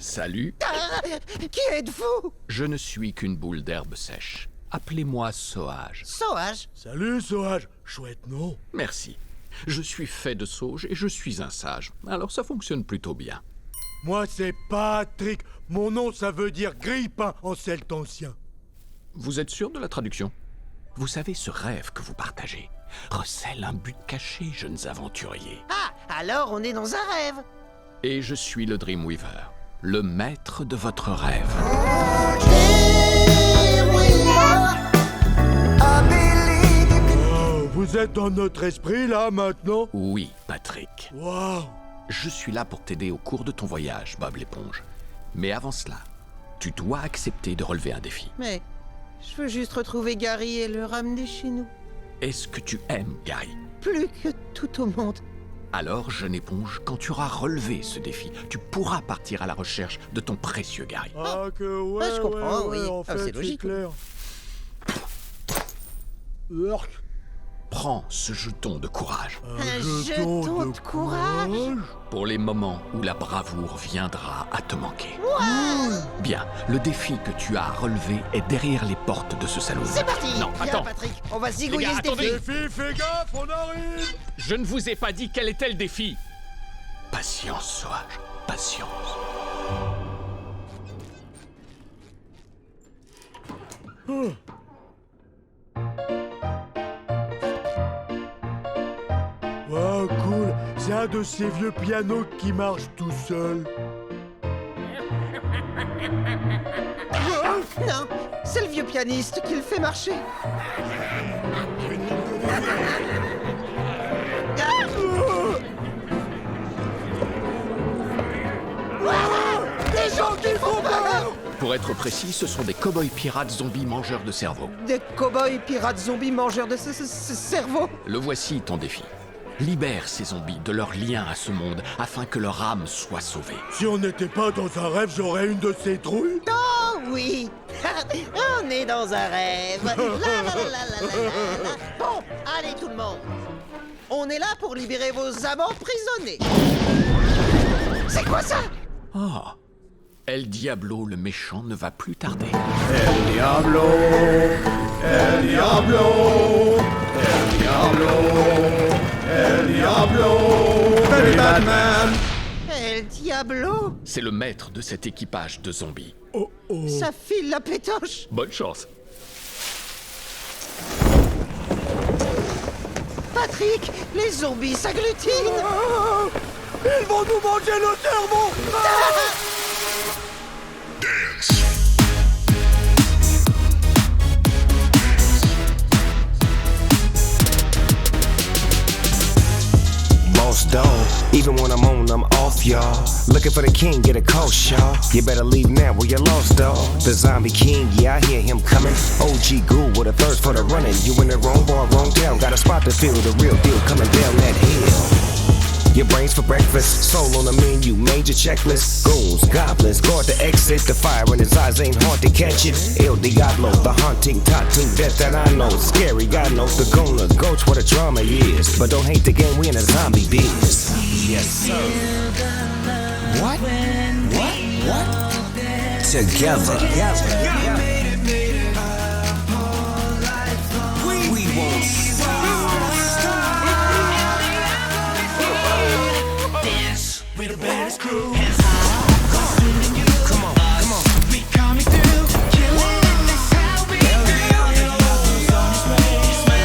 Salut. Qui êtes-vous? Je ne suis qu'une boule d'herbe sèche. Appelez-moi Sauvage. Sauvage? Salut, Sauvage. Chouette nom. Merci. Je suis fait de sauge et je suis un sage. Alors ça fonctionne plutôt bien. Moi, c'est Patrick. Mon nom, ça veut dire grille-pain en celte ancien. Vous êtes sûr de la traduction? Vous savez, ce rêve que vous partagez recèle un but caché, jeunes aventuriers. Ah, alors on est dans un rêve. Et je suis le Dreamweaver, le maître de votre rêve. Oh, vous êtes dans notre esprit, là, maintenant? Oui, Patrick. Waouh! Je suis là pour t'aider au cours de ton voyage, Bob l'éponge. Mais avant cela, tu dois accepter de relever un défi. Mais je veux juste retrouver Gary et le ramener chez nous. Est-ce que tu aimes Gary? Plus que tout au monde. Alors, jeune éponge, quand tu auras relevé ce défi, tu pourras partir à la recherche de ton précieux Gary. Ah, que ouais, je comprends, ouais, oui. en Ah, fait, c'est logique. clair. Urk. Prends ce jeton de courage Un jeton de courage. pour les moments où la bravoure viendra à te manquer. Bien, le défi que tu as à relever est derrière les portes de ce salon. C'est parti. Non, Viens, attends. Patrick, on va zigouiller Les gars, ce défi. attendez. Défi, fais gaffe, on arrive! Je ne vous ai pas dit quel était le défi. Patience, Sauvage, patience. Wow, cool. C'est un de ces vieux pianos qui marche tout seul. Non, c'est le vieux pianiste qui le fait marcher. Des gens qui font peur! Pour être précis, ce sont des cow-boys pirates zombies mangeurs de cerveau. Des cow-boys pirates zombies mangeurs de cerveau. Le voici ton défi. Libère ces zombies de leur lien à ce monde afin que leur âme soit sauvée. Si on n'était pas dans un rêve, j'aurais une de ces trouilles. Oh oui, on est dans un rêve. La, la, la, la, la, la. Bon, allez tout le monde. On est là pour libérer vos âmes emprisonnées. C'est quoi ça? Ah, El Diablo le méchant ne va plus tarder. El Diablo, El Diablo, El Diablo, El Diablo, Baby Batman. El Diablo. C'est le maître de cet équipage de zombies. Oh oh. Ça file la pétoche. Bonne chance. Patrick, les zombies s'agglutinent. Ah, ils vont nous manger le cerveau! Boss dog, even when I'm on, I'm off, y'all. Looking for the king, get a call, y'all. You better leave now where you lost, dog. The zombie king, yeah, I hear him coming. OG Ghoul with a thirst for the running. You in the wrong bar, wrong town. Got a spot to fill, the real deal coming down that hill. Your brains for breakfast, soul on the menu, major checklist. Goons, goblins, guard the exit. The fire in his eyes ain't hard to catch it. El Diablo, the haunting, taunting death that I know. Scary, God knows the gonna goats what a drama is. But don't hate the game, we in a zombie biz. Yes, sir. What? Together. We won't stop. We're the baddest crew. Come on. We coming through, killing this how we do.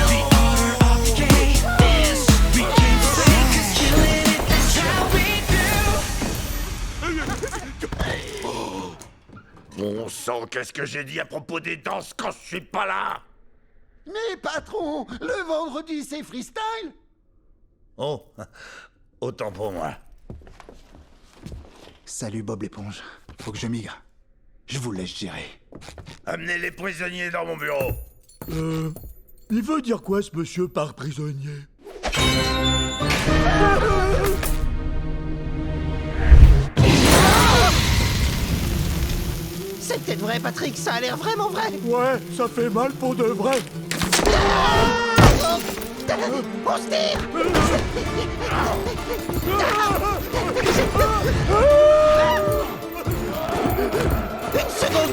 The order of the game. Dance, we can't say 'cause killing it, that's how we do. Bon sang, qu'est-ce que j'ai dit à propos des danses quand je suis pas là? Mais patron, le vendredi c'est freestyle. Oh, autant pour moi. Salut Bob l'éponge, faut que je migre. Je vous laisse gérer. Amenez les prisonniers dans mon bureau. Il veut dire quoi ce monsieur par prisonnier? C'est peut-être vrai, Patrick, ça a l'air vraiment vrai. Ouais, ça fait mal pour de vrai. On se tire.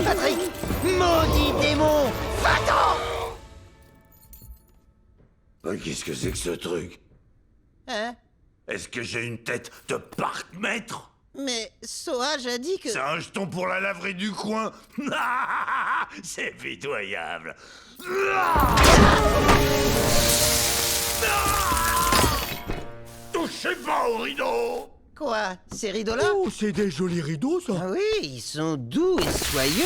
Patrick! Maudit démon! Va-t'en! Qu'est-ce que c'est que ce truc? Hein? Est-ce que j'ai une tête de parc-mètre? Mais Soage a dit que... C'est un jeton pour la laverie du coin. C'est pitoyable. Touchez pas au rideau. Quoi? Ces rideaux-là? Oh, c'est des jolis rideaux, ça. Ah oui, ils sont doux et soyeux.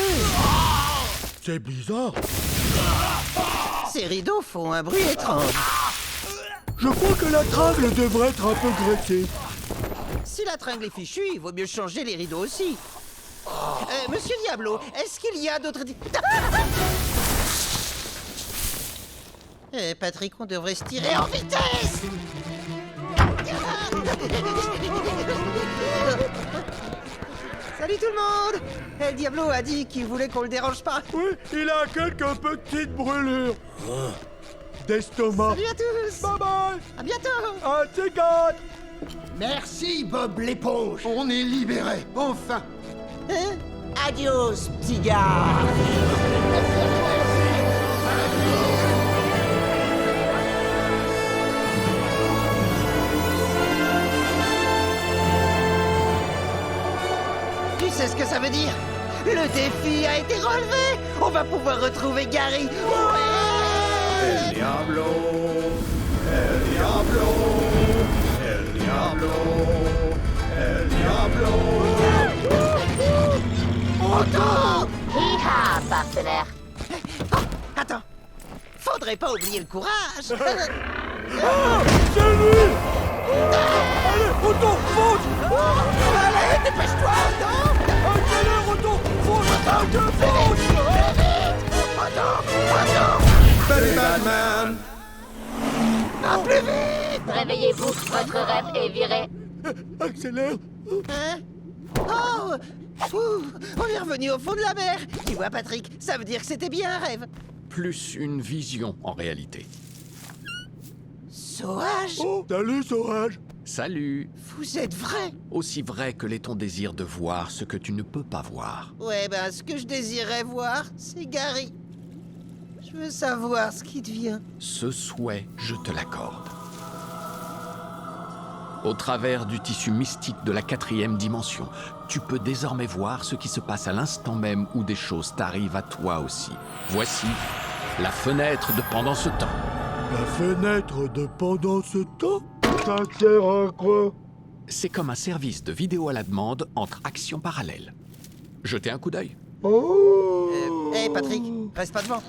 C'est bizarre. Ces rideaux font un bruit étrange. Je crois que la tringle devrait être un peu graissée. Si la tringle est fichue, il vaut mieux changer les rideaux aussi. Monsieur Diablo, est-ce qu'il y a d'autres... Patrick, on devrait se tirer en vitesse. Salut tout le monde. Diablo a dit qu'il voulait qu'on le dérange pas. Oui, il a quelques petites brûlures. D'estomac. Salut à tous. Bye bye. À bientôt. Un cigare. Merci, Bob l'éponge. On est libérés, enfin. Hein? Adios, petit gars. Tu sais ce que ça veut dire? Le défi a été relevé. On va pouvoir retrouver Gary. Ouais! Diablo. El Diablo. El Diablo. El Diablo. Autant! Hi-ha, partenaire. Oh, attends. Faudrait pas oublier le courage. C'est lui. Allez, Otto, fonce. Allez, dépêche-toi, Autant! Accélère, Otto, fonce. Fonce. Salut, Batman. Plus vite! Réveillez-vous, votre rêve est viré. Accélère. Hein? Oh! Ouh, on est revenu au fond de la mer. Tu vois, Patrick, ça veut dire que c'était bien un rêve. Plus une vision en réalité. Sauvage, Oh, salut, Sauvage. Salut. vous êtes vrai. Aussi vrai que l'est ton désir de voir ce que tu ne peux pas voir. Ouais, ben, ce que je désirais voir, c'est Gary. Je veux savoir ce qui devient. Ce souhait, je te l'accorde. Au travers du tissu mystique de la 4e dimension, tu peux désormais voir ce qui se passe à l'instant même où des choses t'arrivent à toi aussi. Voici la fenêtre de pendant ce temps. La fenêtre de pendant ce temps. Ça sert à quoi? C'est comme un service de vidéo à la demande entre actions parallèles. Jetez un coup d'œil. Oh. Hé, Patrick, reste pas devant.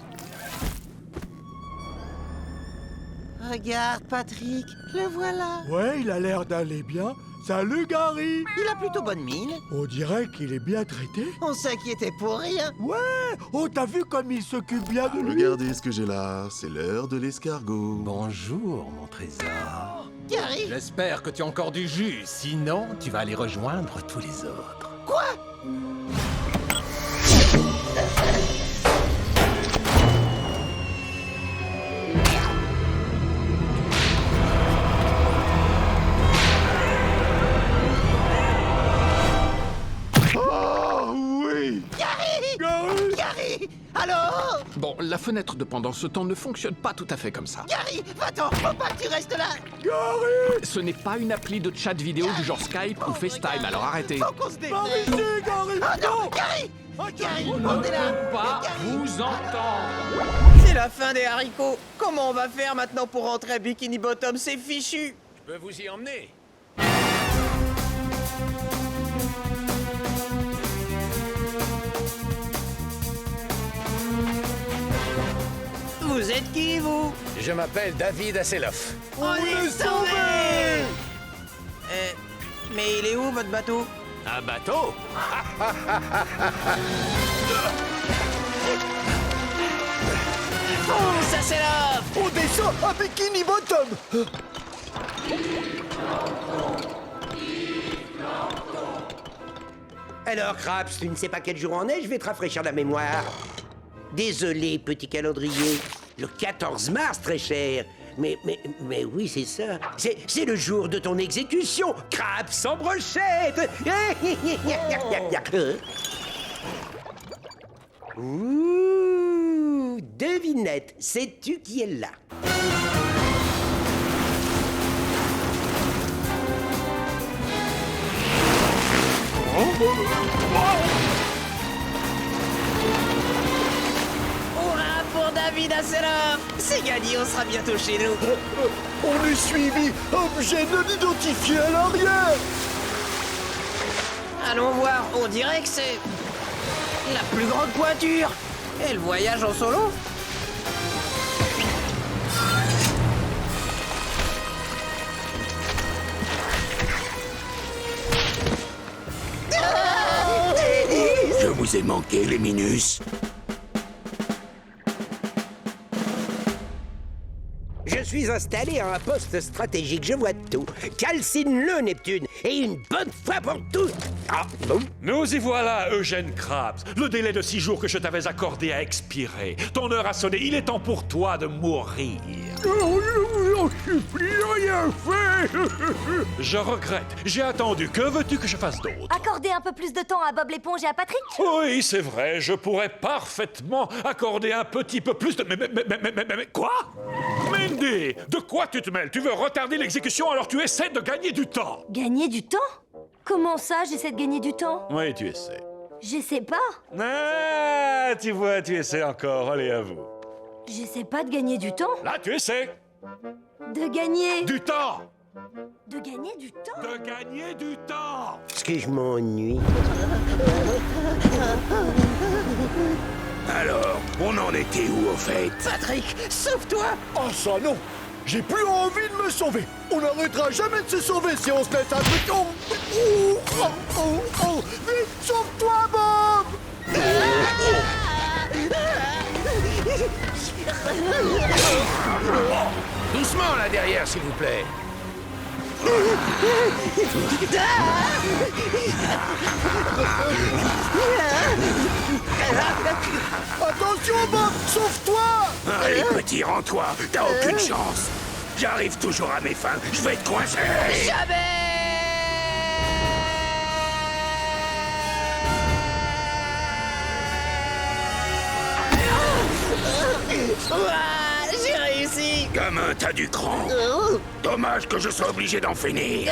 Regarde, Patrick, le voilà. Ouais, il a l'air d'aller bien. Salut, Gary. Il a plutôt bonne mine. On dirait qu'il est bien traité. On s'inquiétait pour rien. Ouais. Oh, t'as vu comme il s'occupe bien de lui? Regardez ce que j'ai là, c'est l'heure de l'escargot. Bonjour, mon trésor. Gary, J'espère que tu as encore du jus, sinon tu vas aller rejoindre tous les autres. quoi? Ah oui! Gary! Gary! Alors? Bon, la fenêtre de pendant ce temps ne fonctionne pas tout à fait comme ça. Gary, va-t'en, faut pas que tu restes là. Ce n'est pas une appli de chat vidéo du genre Skype ou FaceTime, alors arrêtez. Faut qu'on se Par débrouille. ici, Gary. Oh non, Gary! Gary, on est là. Pas Gary. vous entendre. C'est la fin des haricots. Comment on va faire maintenant pour rentrer à Bikini Bottom? C'est fichu. Je peux vous y emmener. Vous êtes qui, vous? Je m'appelle David Hasselhoff. On est sauvés! Mais il est où, votre bateau? Un bateau? Oh, ça c'est là! On descend à Bikini Bottom. Alors, Craps, tu ne sais pas quel jour on est, je vais te rafraîchir la mémoire. Désolé, petit calendrier. Le 14 mars, très cher. Mais oui, c'est ça. C'est le jour de ton exécution, Craps sans brochette. Ouh, devinette, sais-tu qui est là? Hurrah pour David Hasselhoff! C'est gagné, on sera bientôt chez nous. On est suivi. Objet non identifié à l'arrière. Allons voir, on dirait que c'est la plus grande pointure. Et le voyage en solo? Je vous ai manqué, les Minus. Je suis installé à un poste stratégique, je vois tout. Calcine-le, Neptune, et une bonne fois pour toutes. Ah, bon. Nous y voilà, Eugène Krabs. Le délai de 6 jours que je t'avais accordé a expiré. Ton heure a sonné, il est temps pour toi de mourir. Rien fait. Je regrette, j'ai attendu. Que veux-tu que je fasse d'autre? Accorder un peu plus de temps à Bob l'éponge et à Patrick? Oui, c'est vrai, je pourrais parfaitement accorder un petit peu plus de... Mais quoi? Mindy, de quoi tu te mêles? Tu veux retarder l'exécution alors tu essaies de gagner du temps. Gagner du temps? Comment ça, j'essaie de gagner du temps? Oui, tu essaies. J'essaie pas. Ah, tu vois, tu essaies encore, allez à vous. J'essaie pas de gagner du temps. Là, tu essaies. De gagner... Du temps. De gagner du temps? De gagner du temps. Est-ce que je m'ennuie? Alors, on en était où au fait? Patrick, sauve-toi! Oh ça non. J'ai plus envie de me sauver. On n'arrêtera jamais de se sauver si on se laisse un truc. Oh. Vite, sauve-toi, Bob. Doucement là derrière, s'il vous plaît. Attention, Bob, sauve-toi. Allez, petit, rends-toi. T'as aucune chance. J'arrive toujours à mes fins. Je vais te coincer. Ouah, j'ai réussi! Gamin, t'as du cran. Dommage que je sois obligé d'en finir.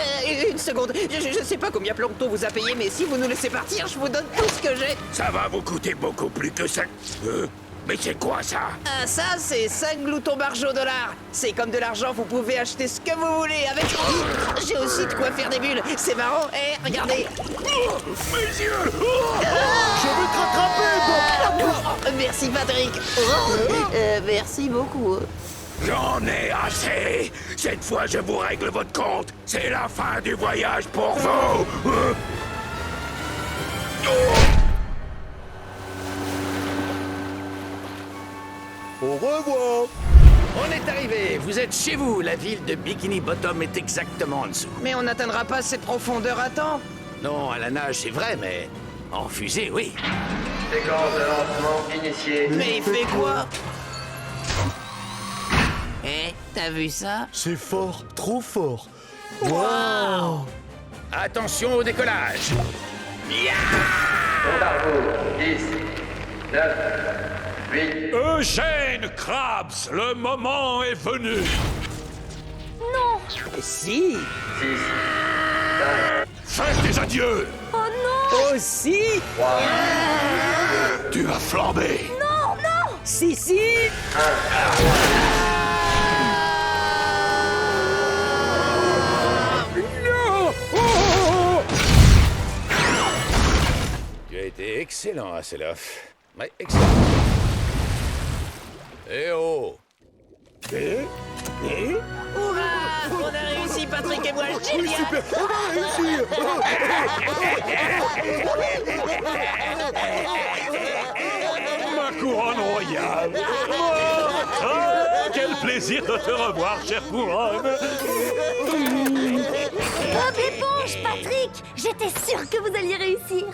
Une seconde, je sais pas combien Plancton vous a payé, mais si vous nous laissez partir, je vous donne tout ce que j'ai. Ça va vous coûter beaucoup plus que ça. Mais c'est quoi ça? Ah, ça, c'est 5 gloutons barjots $. C'est comme de l'argent, vous pouvez acheter ce que vous voulez avec... J'ai aussi de quoi faire des bulles. C'est marrant. Eh, regardez. Mes yeux! Je vais te rattraper, Bob. Oh, merci, Patrick. Merci beaucoup. J'en ai assez. Cette fois, je vous règle votre compte. C'est la fin du voyage pour vous. Au revoir. On est arrivé, vous êtes chez vous, la ville de Bikini Bottom est exactement en dessous. Mais on n'atteindra pas cette profondeur à temps. Non, à la nage c'est vrai, mais en fusée, oui. Séquence de lancement initiée. Mais il fait quoi? Eh, t'as vu ça? C'est fort, trop fort. Wow! Attention au décollage. Compte à rebours. 10, 9, 8. Eugène Krabs, le moment est venu. Non! Si. 6, 5. Fais tes adieux. Oh non! Aussi. 3. Tu vas flamber. Non, non! Si. Tu as été excellent, Hasselhoff. Ouais, excellent. Eh oh! Hurrah! On a réussi, Patrick et moi, génial! Super, on a réussi. Ma couronne royale. Ah, quel plaisir de te revoir, chère couronne. Bob l'éponge, Patrick! J'étais sûre que vous alliez réussir.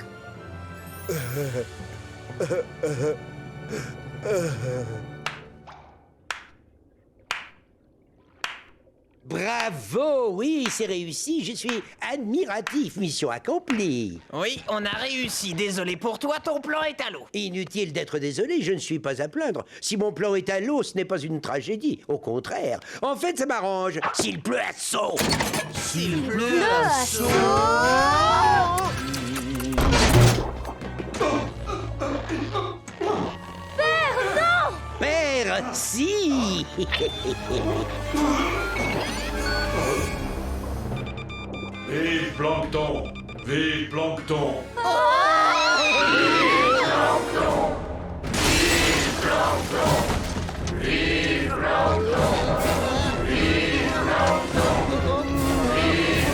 Bravo, oui, c'est réussi, je suis admiratif, mission accomplie. Oui, on a réussi, désolé pour toi, ton plan est à l'eau. Inutile d'être désolé, je ne suis pas à plaindre. Si mon plan est à l'eau, ce n'est pas une tragédie, au contraire. En fait, ça m'arrange, s'il pleut à seau. S'il pleut à seau. Merci. Vive Plancton! Vive Plancton! Vive Plancton! Vive Plancton! Vive Plancton! Vive Plancton! Vive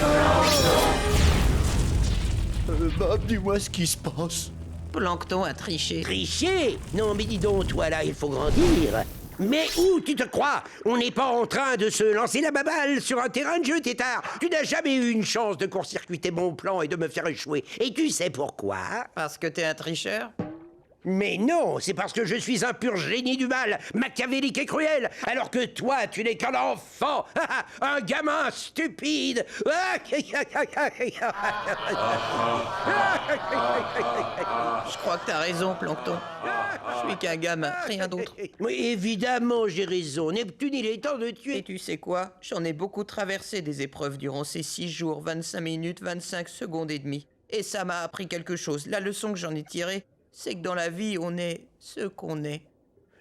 Plancton! Bob, dis-moi ce qui se passe. Plancton a triché. Tricher? Non, mais dis donc, toi là, il faut grandir. Mais où tu te crois? On n'est pas en train de se lancer la baballe sur un terrain de jeu, tétard. Tu n'as jamais eu une chance de court-circuiter mon plan et de me faire échouer. Et tu sais pourquoi? Parce que t'es un tricheur? Mais non, c'est parce que je suis un pur génie du mal, machiavélique et cruel, alors que toi, tu n'es qu'un enfant, un gamin stupide. Je crois que t'as raison, Plancton. Je suis qu'un gamin, rien d'autre. Oui, évidemment, j'ai raison. Neptune, il est temps de tuer. Et tu sais quoi? J'en ai beaucoup traversé des épreuves durant ces 6 jours, 25 minutes, 25 secondes et demie. Et ça m'a appris quelque chose. La leçon que j'en ai tirée, c'est que dans la vie, on est ce qu'on est.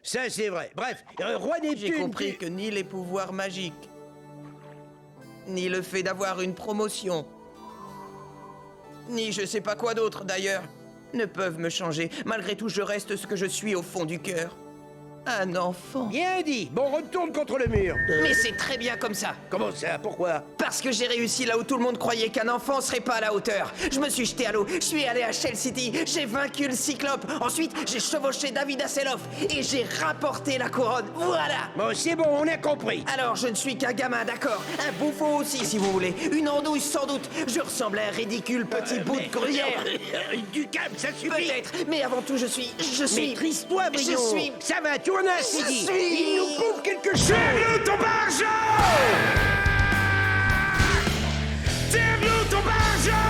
Ça, c'est vrai. Bref, roi Neptune... J'ai compris que ni les pouvoirs magiques, ni le fait d'avoir une promotion, ni je sais pas quoi d'autre d'ailleurs, ne peuvent me changer. Malgré tout, je reste ce que je suis au fond du cœur. Un enfant. Bien dit. Bon, retourne contre le mur. Mais c'est très bien comme ça. Comment ça? Pourquoi? Parce que j'ai réussi là où tout le monde croyait qu'un enfant serait pas à la hauteur. Je me suis jeté à l'eau, je suis allé à Shell City, j'ai vaincu le Cyclope. Ensuite, j'ai chevauché David Hasselhoff et j'ai rapporté la couronne. Voilà. Bon, c'est bon, on a compris. Alors, je ne suis qu'un gamin, d'accord. Un bouffon aussi, si vous voulez. Une andouille, sans doute. Je ressemble à un ridicule petit bout de gruyère. Du calme, ça suffit. Peut-être, mais avant tout, je suis... Maîtrise-toi, Brion. Ça va, tu en as assez dit. Il nous prouve quelque chose. Tire-nous ton bargeau! Tire-nous ton bargeau!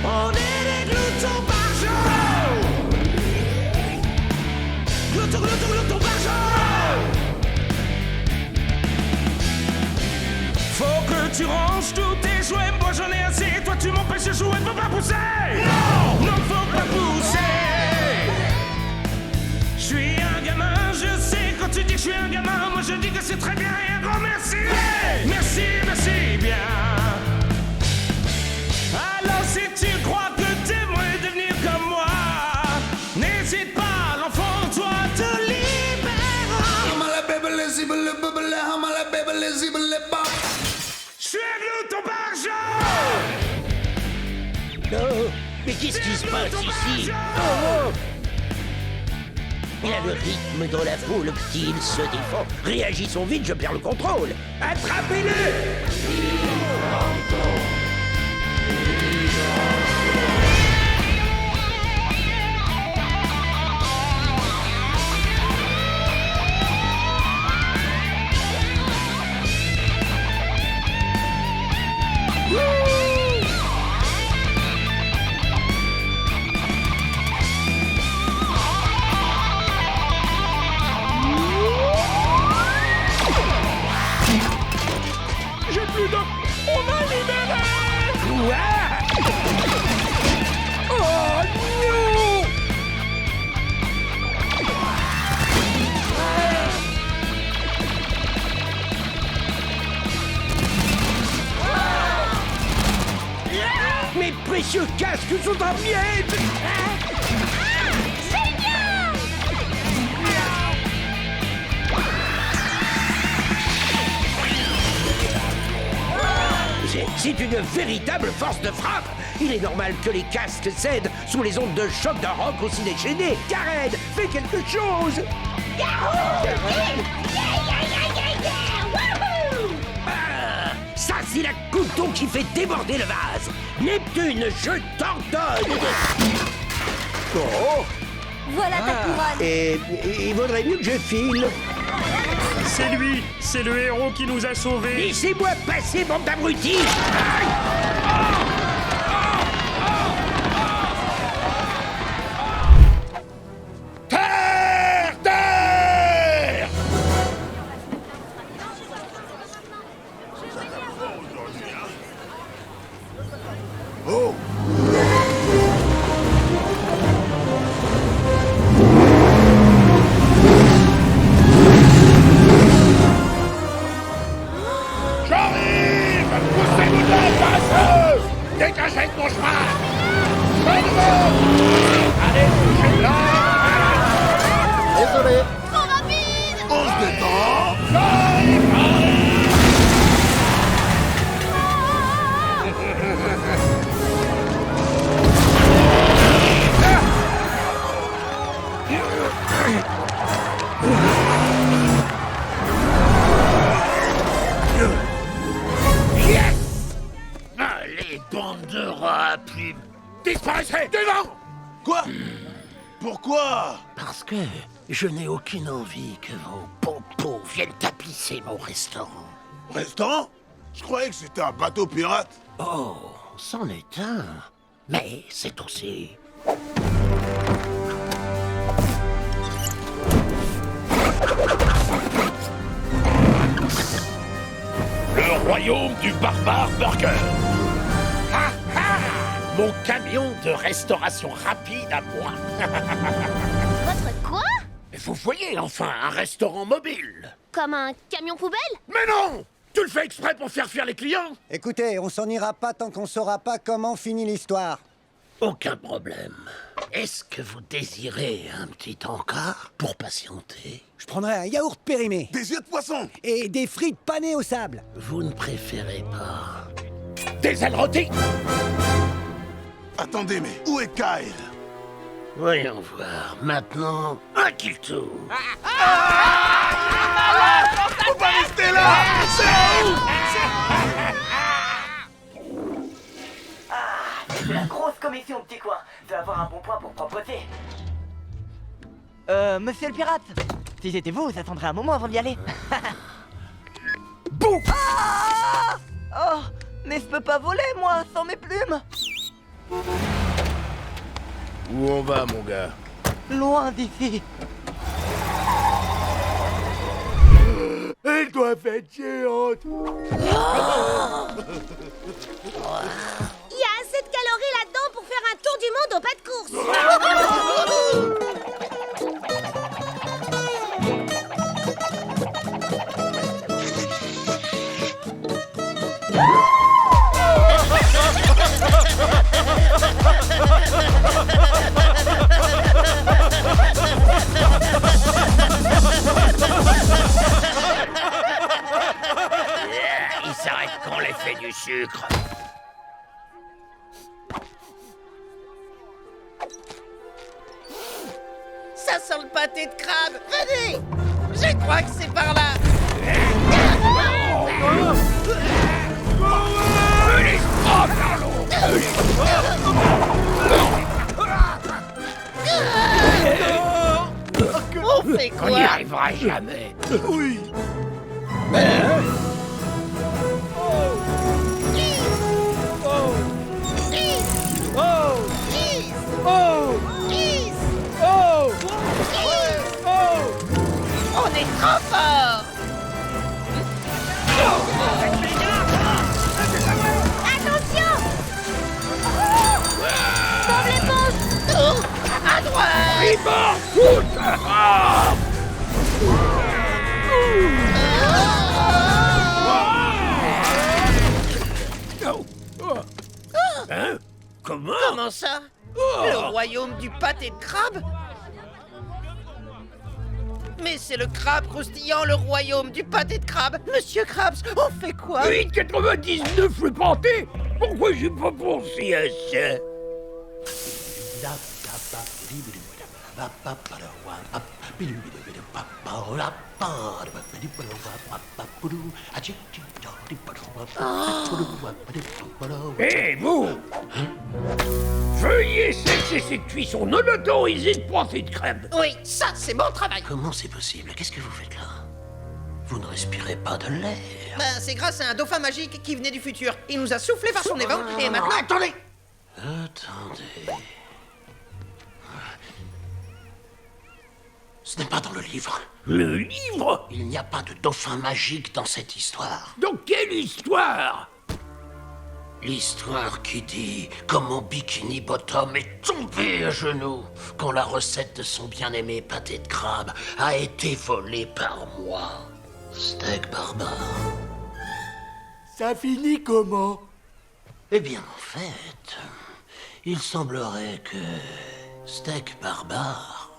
On est les gloutons bargeau! Glouton bargeau! Faut que tu ranges tous tes jouets, moi j'en ai assez. Toi tu m'empêches de jouer, faut pas pousser! Non, faut pas pousser! Je suis un gamin, je sais, quand tu dis que je suis un gamin, moi je dis que c'est très bien et un grand merci. Merci, merci bien. Alors si tu crois que t'aimerais devenir comme moi, n'hésite pas, l'enfant, toi te libère. Je suis un glouton bargeau. Non, mais qu'est-ce qui se passe ici? Oh. Il a le rythme dans la peau, le petit, il se défend. Réagissons vite, je perds le contrôle. Attrapez-le! On m'a libéré! Quoi? Oh non! Mes précieux casques sont en miettes! C'est une véritable force de frappe. Il est normal que les casques cèdent sous les ondes de choc d'un rock aussi déchaîné. Karen, fais quelque chose. Ça, c'est la couteau qui fait déborder le vase. Neptune, je t'ordonne. Voilà ta couronne. Et il vaudrait mieux que je file. C'est lui, c'est le héros qui nous a sauvés. Laissez-moi passer, bande d'abrutis. Terre! Terre! Oh! J'arrive! Poussez-vous de la passe! Dégagez de mon chemin! Allez, bougez là! Désolé. Trop rapide! On se détend! Yes! Allez, bande de rats, puis disparaissez devant! Quoi? Pourquoi? Parce que je n'ai aucune envie que vos popos viennent tapisser mon restaurant. Restaurant? Je croyais que c'était un bateau pirate. Oh, c'en est un. Mais c'est aussi... Le royaume du barbare burger. Ha ha! Mon camion de restauration rapide à moi. Votre quoi? Vous voyez enfin un restaurant mobile. Comme un camion poubelle? Mais non! Tu le fais exprès pour faire fuir les clients? Écoutez, on s'en ira pas tant qu'on saura pas comment finit l'histoire. Aucun problème. Est-ce que vous désirez un petit encart pour patienter? Je prendrai un yaourt périmé. Des yeux de poisson! Et des frites panées au sable. Vous ne préférez pas Des ailes rôties! Attendez, mais où est Kyle? Voyons voir. Maintenant, un kill tour. Faut pas rester là! C'est où? C'est la grosse commission, petit coin. Tu vas avoir un bon point pour propreté. Monsieur le pirate, si j'étais vous, j'attendrais un moment avant d'y aller. Boum! Oh, mais je peux pas voler, moi, sans mes plumes. Où on va, mon gars? Loin d'ici. Elle doit être géante. Il y a assez de calories là-dedans pour faire un tour du monde au pas de course. Il s'arrête quand l'effet du sucre. Ça sent le pâté de crabe. Venez! Je crois que c'est par là. On fait quoi? On n'y arrivera jamais. Oui. On est trop fort! Attention! Bombe l'éponge! Oh, à droite! Hein? Comment? Comment ça? Le royaume du pâté de crabe? Mais c'est le crabe croustillant, le royaume du pâté de crabe. Monsieur Krabs, on fait quoi? 8,99 le pâté? Pourquoi j'ai pas pensé à ça? Hé, vous! Veuillez cesser cette cuisson non autorisée de pâté de crème. Oui, ça, c'est mon travail. Comment c'est possible? Qu'est-ce que vous faites là? Vous ne respirez pas de l'air. Ben, c'est grâce à un dauphin magique qui venait du futur. Il nous a soufflé par son évent et maintenant... Attendez. Ce n'est pas dans le livre. Le livre? Il n'y a pas de dauphin magique dans cette histoire. Dans quelle histoire? L'histoire qui dit comment Bikini Bottom est tombé à genoux quand la recette de son bien-aimé pâté de crabe a été volée par moi, Steak Barbare. Ça finit comment? Eh bien, en fait, il semblerait que Steak Barbare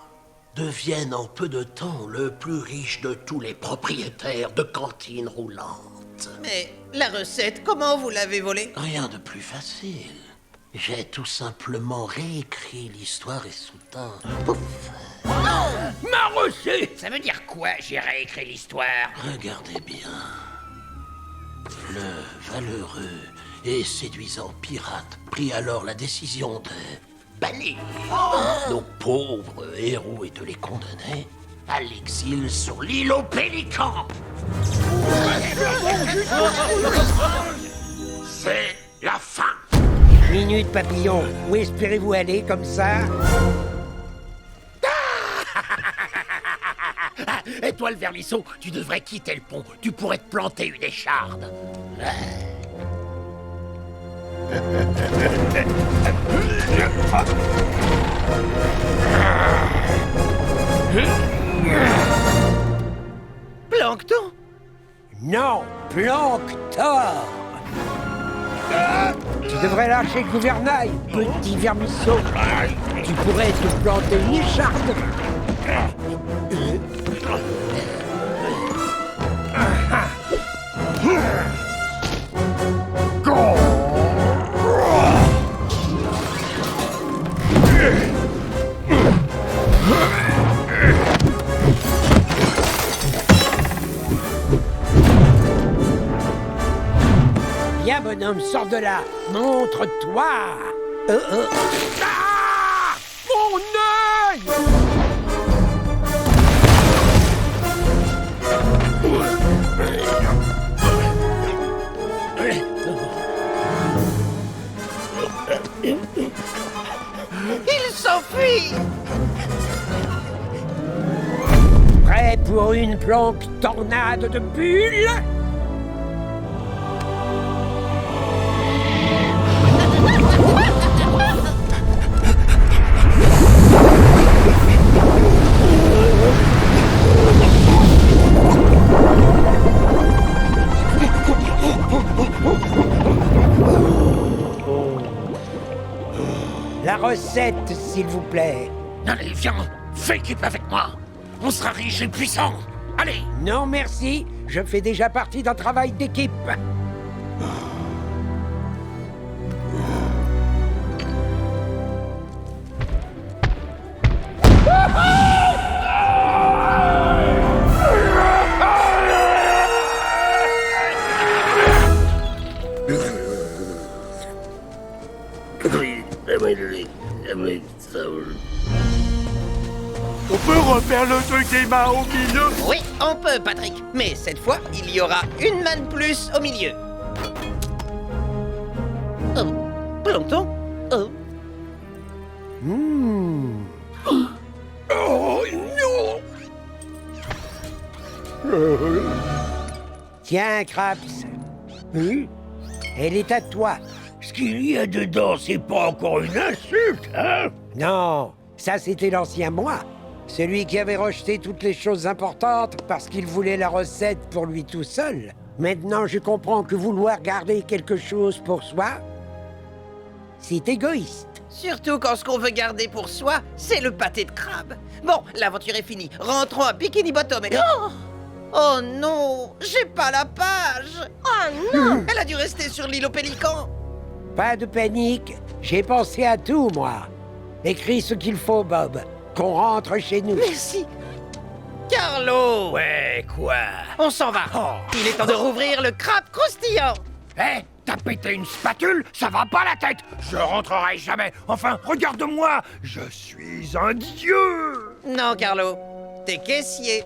devienne en peu de temps le plus riche de tous les propriétaires de cantines roulantes. Mais la recette, comment vous l'avez volée? Rien de plus facile. J'ai tout simplement réécrit l'histoire et soudain... Pouf! Ma recette! Ça veut dire quoi, j'ai réécrit l'histoire? Regardez bien. Le valeureux et séduisant pirate prit alors la décision de bannir nos pauvres héros et de les condamner à l'exil sur l'île aux pélicans. C'est la fin. Minute papillon, où espérez-vous aller comme ça? Et toi, le vermisseau, tu devrais quitter le pont. Tu pourrais te planter une écharde. Plancton? Non, Planctor. Tu devrais lâcher le gouvernail, petit vermisseau. Tu pourrais te planter une écharde. Viens, bonhomme, sors de là. Montre-toi. Ah! Mon œil! Il s'enfuit! Prêt pour une planque tornade de bulles? La recette, s'il vous plaît. Allez, viens, fais équipe avec moi. On sera riche et puissant. Allez. Non, merci. Je fais déjà partie d'un travail d'équipe. On peut refaire le truc des mains au milieu? Oui, on peut, Patrick. Mais cette fois, il y aura une main de plus au milieu. Oh, Plancton? Oh. Oh non! Tiens, Craps. Elle est à toi. Ce qu'il y a dedans, c'est pas encore une insulte, hein? Non, ça c'était l'ancien moi. Celui qui avait rejeté toutes les choses importantes parce qu'il voulait la recette pour lui tout seul. Maintenant, je comprends que vouloir garder quelque chose pour soi, c'est égoïste. Surtout quand ce qu'on veut garder pour soi, c'est le pâté de crabe. Bon, l'aventure est finie. Rentrons à Bikini Bottom et... Oh non, j'ai pas la page. Oh non. Elle a dû rester sur l'île aux pélicans. Pas de panique, j'ai pensé à tout, moi. Écris ce qu'il faut, Bob. Qu'on rentre chez nous. Merci. Carlo! Ouais, quoi? On s'en va. Il est temps de rouvrir le crabe croustillant. Hé, t'as pété une spatule? Ça va pas la tête! Je rentrerai jamais! Enfin, regarde-moi! Je suis un dieu! Non, Carlo. T'es caissier.